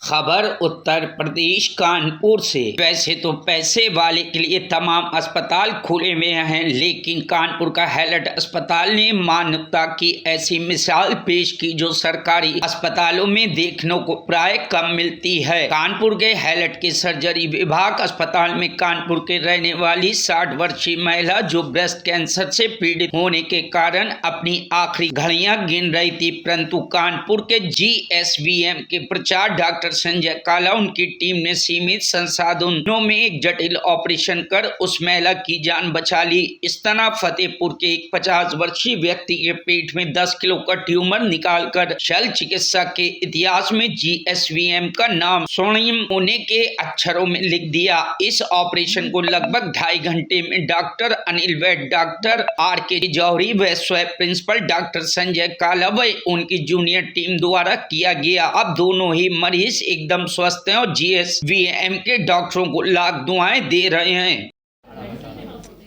खबर उत्तर प्रदेश कानपुर से। वैसे तो पैसे वाले के लिए तमाम अस्पताल खुले हुए हैं, लेकिन कानपुर का हैलट अस्पताल ने मानवता की ऐसी मिसाल पेश की जो सरकारी अस्पतालों में देखने को प्राय कम मिलती है। कानपुर के हैलट के सर्जरी विभाग अस्पताल में कानपुर के रहने वाली 60 वर्षीय महिला जो ब्रेस्ट कैंसर से पीड़ित होने के कारण अपनी आखिरी घड़ियां गिन रही थी, परंतु कानपुर के GSVM के प्रचार डॉक्टर संजय काला उनकी टीम ने सीमित संसाधनों में एक जटिल ऑपरेशन कर उस महिला की जान बचा ली। इस तरह फतेहपुर के एक 50 वर्षीय व्यक्ति के पेट में 10 किलो का ट्यूमर निकालकर शल्य चिकित्सा के इतिहास में GSVM का नाम स्वर्णिम होने के अक्षरों में लिख दिया। इस ऑपरेशन को लगभग 2.5 घंटे में डॉक्टर अनिल वैद, डॉक्टर RK जौहरी व स्वयं प्रिंसिपल डॉक्टर संजय काला व उनकी जूनियर टीम द्वारा किया गया। अब दोनों ही मरीज एकदम स्वस्थ हैं और GSVM के डॉक्टरों को लाख दुआएं दे रहे हैं।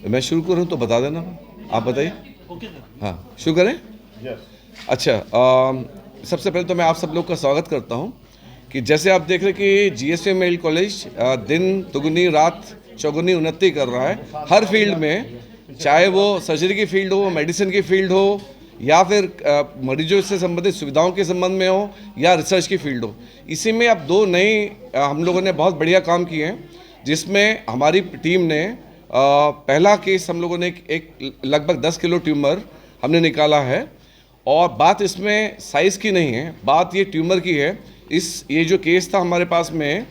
मैं शुरू करूं तो बता देना, आप बताइए। हाँ, शुरू करें। अच्छा, सबसे पहले तो मैं आप सब लोग का स्वागत करता हूं कि जैसे आप देख रहे कि GSVM मेडिकल कॉलेज दिन दुगुनी रात चौगुनी उन्नति कर रहा है हर फील्ड में, चाहे वो सर्जरी की फील्ड हो, मेडिसिन की फील्ड हो, या फिर मरीजों से संबंधित सुविधाओं के संबंध में हो, या रिसर्च की फील्ड हो। इसी में अब 2 नई हम लोगों ने बहुत बढ़िया काम किए हैं, जिसमें हमारी टीम ने पहला केस हम लोगों ने एक लगभग 10 किलो ट्यूमर हमने निकाला है। और बात इसमें साइज़ की नहीं है, बात ये ट्यूमर की है। ये जो केस था हमारे पास में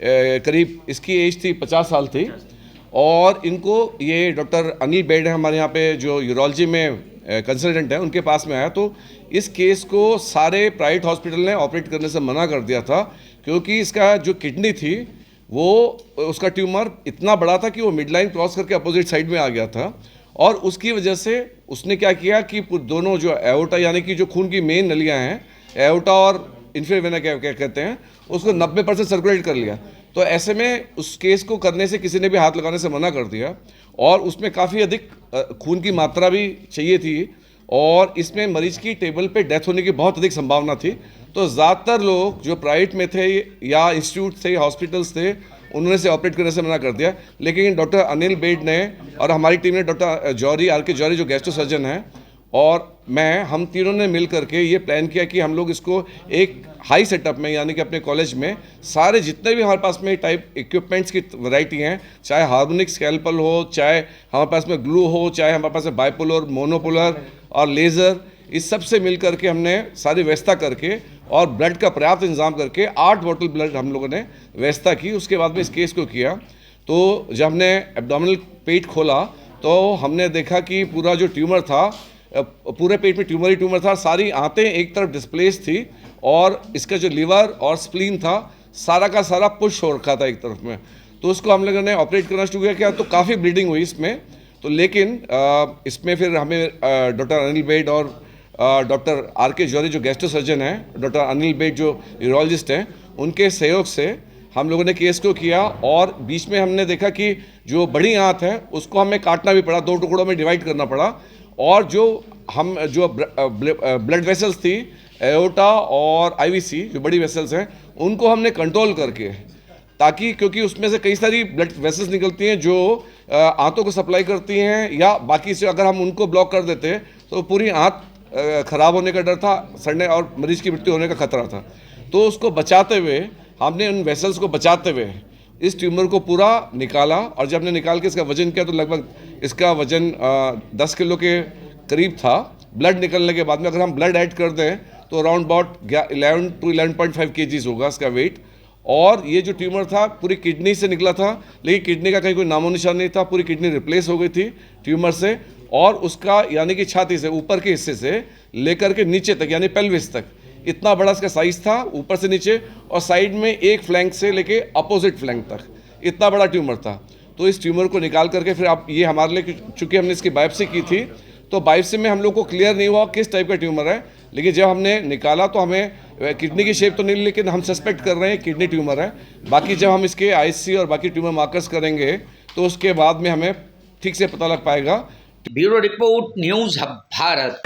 करीब इसकी एज थी 50 साल थी, और इनको ये डॉक्टर अनिल बेड है हमारे यहाँ पे जो यूरोलॉजी में कंसल्टेंट है, उनके पास में आया। तो इस केस को सारे प्राइवेट हॉस्पिटल ने ऑपरेट करने से मना कर दिया था, क्योंकि इसका जो किडनी थी वो उसका ट्यूमर इतना बड़ा था कि वो मिड लाइन क्रॉस करके अपोजिट साइड में आ गया था। और उसकी वजह से उसने क्या किया कि दोनों जो एओर्टा यानी कि जो खून की मेन नलियाँ हैं, एओर्टा और इंफीरियर वेना क्या कहते हैं, उसको 90% सर्कुलेट कर लिया। तो ऐसे में उस केस को करने से किसी ने भी हाथ लगाने से मना कर दिया, और उसमें काफ़ी अधिक खून की मात्रा भी चाहिए थी, और इसमें मरीज की टेबल पे डेथ होने की बहुत अधिक संभावना थी। तो ज़्यादातर लोग जो प्राइवेट में थे या इंस्टीट्यूट थे, हॉस्पिटल्स थे, उन्होंने से ऑपरेट करने से मना कर दिया। लेकिन डॉक्टर अनिल बेड ने और हमारी टीम ने डॉक्टर जौहरी RK जौहरी जो गैस्ट्रो सर्जन हैं और हम तीनों ने मिल करके ये प्लान किया कि हम लोग इसको एक हाई सेटअप में, यानी कि अपने कॉलेज में सारे जितने भी हमारे पास में टाइप इक्विपमेंट्स की वैरायटी हैं, चाहे हार्मोनिक स्कैल्पल हो, चाहे हमारे पास में ग्लू हो, चाहे हमारे पास में बाइपोलर, मोनोपोलर और लेज़र, इस सब से मिल करके हमने सारी व्यवस्था करके और ब्लड का पर्याप्त इंतजाम करके 8 बॉटल ब्लड हम लोगों ने व्यवस्था की। उसके बाद में इस केस को किया, तो जब हमने एब्डोमिनल पेट खोला तो हमने देखा कि पूरा जो ट्यूमर था, पूरे पेट में ट्यूमर ही ट्यूमर था, सारी आंतें एक तरफ डिस्प्लेस थी, और इसका जो लिवर और स्प्लीन था सारा का सारा पुश हो रखा था एक तरफ में। तो उसको हम लोगों ने ऑपरेट करना शुरू किया, तो काफ़ी ब्लीडिंग हुई इसमें। तो लेकिन इसमें फिर हमें डॉक्टर अनिल बेड और डॉक्टर RK जौहरी जो गैस्ट्रो सर्जन हैं, डॉक्टर अनिल बेड जो यूरोलॉजिस्ट हैं, उनके सहयोग से हम लोगों ने केस को किया। और बीच में हमने देखा कि जो बड़ी आंत है उसको हमें काटना भी पड़ा, 2 टुकड़ों में डिवाइड करना पड़ा। और जो ब्लड वेसल्स थी, एओर्टा और IVC जो बड़ी वेसल्स हैं, उनको हमने कंट्रोल करके, ताकि क्योंकि उसमें से कई सारी ब्लड वेसल्स निकलती हैं जो आंतों को सप्लाई करती हैं, या बाकी से अगर हम उनको ब्लॉक कर देते तो पूरी आंत खराब होने का डर था, सड़ने और मरीज की मृत्यु होने का खतरा था। तो उसको बचाते हुए हमने उन वेसल्स को बचाते हुए इस ट्यूमर को पूरा निकाला। और जब हमने निकाल के इसका वजन किया तो लगभग इसका वजन 10 किलो के करीब था। ब्लड निकलने के बाद में अगर हम ब्लड ऐड कर दें तो अराउंड अबाउट 11 to 11.5 kgs होगा इसका वेट। और ये जो ट्यूमर था पूरी किडनी से निकला था, लेकिन किडनी का कहीं कोई नामो निशान नहीं था, पूरी किडनी रिप्लेस हो गई थी ट्यूमर से। और उसका यानी कि छाती से ऊपर के हिस्से से लेकर के नीचे तक, यानी पेल्विस तक, इतना बड़ा इसका साइज था ऊपर से नीचे, और साइड में एक फ्लैंक से लेके अपोजिट फ्लैंक तक इतना बड़ा ट्यूमर था। तो इस ट्यूमर को निकाल करके फिर आप ये हमारे लिए, चूँकि हमने इसकी बायोप्सी की थी, तो बायोप्सी में हम लोग को क्लियर नहीं हुआ किस टाइप का ट्यूमर है, लेकिन जब हमने निकाला तो हमें किडनी की शेप तो नहीं, लेकिन हम सस्पेक्ट कर रहे हैं किडनी ट्यूमर है। बाकी जब हम इसके IC और बाकी ट्यूमर मार्कर्स करेंगे तो उसके बाद में हमें ठीक से पता लग पाएगा। Bureau report, news hub Bharat.